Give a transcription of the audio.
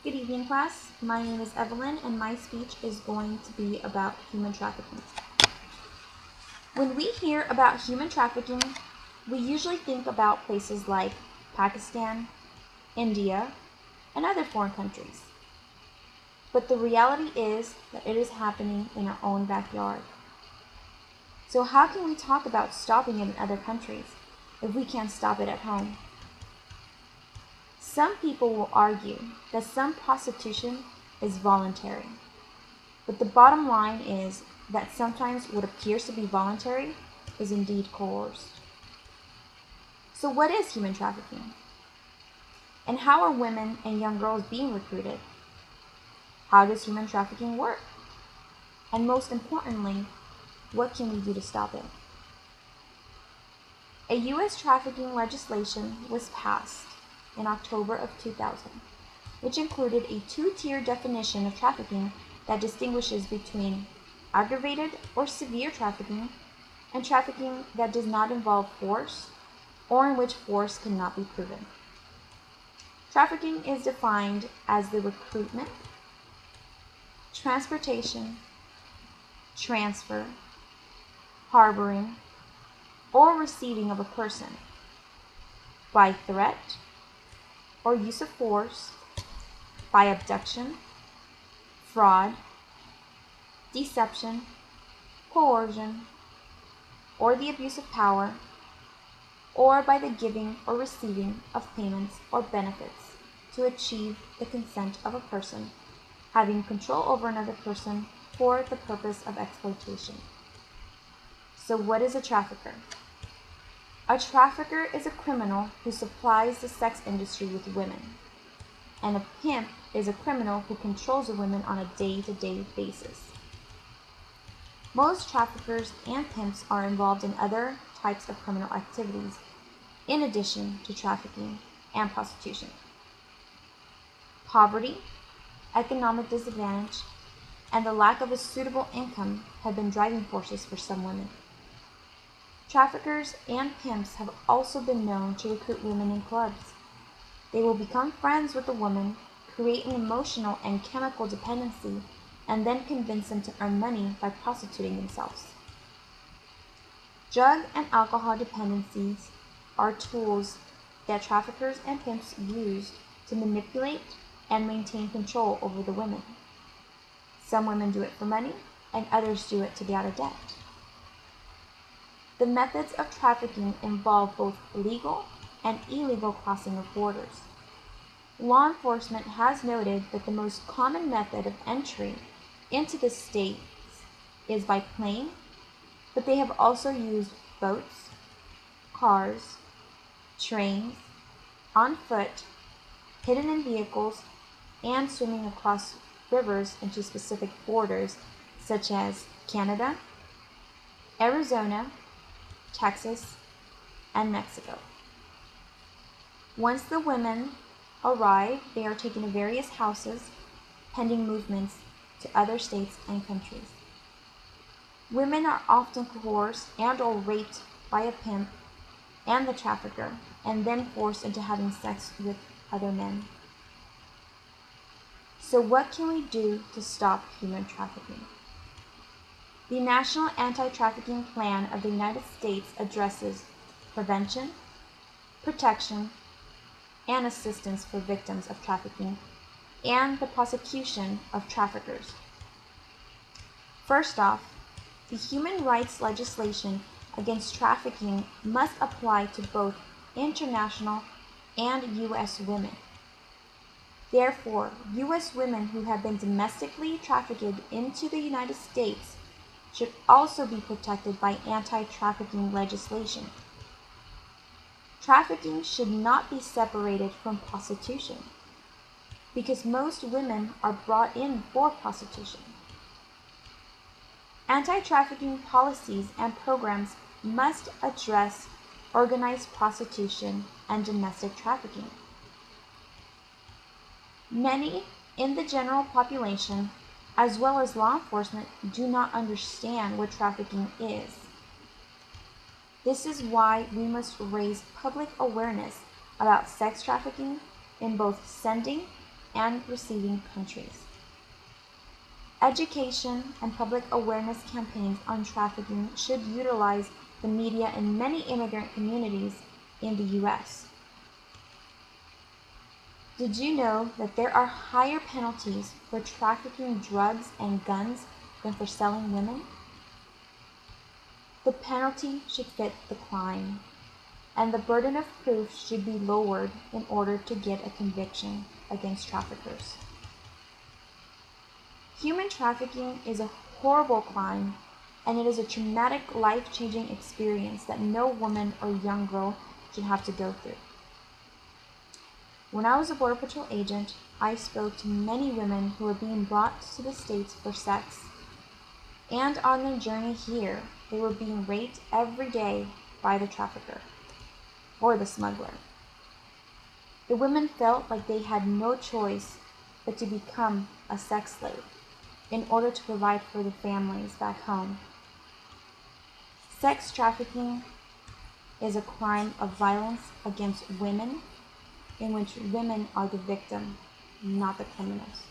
Good evening, class. My name is Evelyn, and my speech is going to be about human trafficking. When we hear about human trafficking, we usually think about places like Pakistan, India, and other foreign countries. But the reality is that it is happening in our own backyard. So how can we talk about stopping it in other countries if we can't stop it at home? Some people will argue that some prostitution is voluntary, but the bottom line is that sometimes what appears to be voluntary is indeed coerced. So what is human trafficking? And how are women and young girls being recruited? How does human trafficking work? And most importantly, what can we do to stop it? A U.S. trafficking legislation was passed in October of 2000, which included a two-tier definition of trafficking that distinguishes between aggravated or severe trafficking and trafficking that does not involve force or in which force cannot be proven. Trafficking is defined as the recruitment, transportation, transfer, harboring, or receiving of a person by threat or use of force, by abduction, fraud, deception, coercion, or the abuse of power, or by the giving or receiving of payments or benefits to achieve the consent of a person having control over another person for the purpose of exploitation. So what is a trafficker? A trafficker is a criminal who supplies the sex industry with women, and a pimp is a criminal who controls the women on a day-to-day basis. Most traffickers and pimps are involved in other types of criminal activities, in addition to trafficking and prostitution. Poverty, economic disadvantage, and the lack of a suitable income have been driving forces for some women. Traffickers and pimps have also been known to recruit women in clubs. They will become friends with the woman, create an emotional and chemical dependency, and then convince them to earn money by prostituting themselves. Drug and alcohol dependencies are tools that traffickers and pimps use to manipulate and maintain control over the women. Some women do it for money, and others do it to get out of debt. The methods of trafficking involve both legal and illegal crossing of borders. Law enforcement has noted that the most common method of entry into the states is by plane, but they have also used boats, cars, trains, on foot, hidden in vehicles, and swimming across rivers into specific borders such as Canada, Arizona, Texas, and Mexico. Once the women arrive, they are taken to various houses, pending movements to other states and countries. Women are often coerced and or raped by a pimp and the trafficker, and then forced into having sex with other men. So what can we do to stop human trafficking? The National Anti-Trafficking Plan of the United States addresses prevention, protection, and assistance for victims of trafficking and the prosecution of traffickers. First off, the human rights legislation against trafficking must apply to both international and U.S. women. Therefore, U.S. women who have been domestically trafficked into the United States should also be protected by anti-trafficking legislation. Trafficking should not be separated from prostitution, because most women are brought in for prostitution. Anti-trafficking policies and programs must address organized prostitution and domestic trafficking. Many in the general population, as well as law enforcement, do not understand what trafficking is. This is why we must raise public awareness about sex trafficking in both sending and receiving countries. Education and public awareness campaigns on trafficking should utilize the media in many immigrant communities in the U.S. Did you know that there are higher penalties for trafficking drugs and guns than for selling women? The penalty should fit the crime, and the burden of proof should be lowered in order to get a conviction against traffickers. Human trafficking is a horrible crime, and it is a traumatic, life-changing experience that no woman or young girl should have to go through. When I was a Border Patrol agent, I spoke to many women who were being brought to the States for sex, and on their journey here, they were being raped every day by the trafficker or the smuggler. The women felt like they had no choice but to become a sex slave in order to provide for their families back home. Sex trafficking is a crime of violence against women in which women are the victim, not the criminals.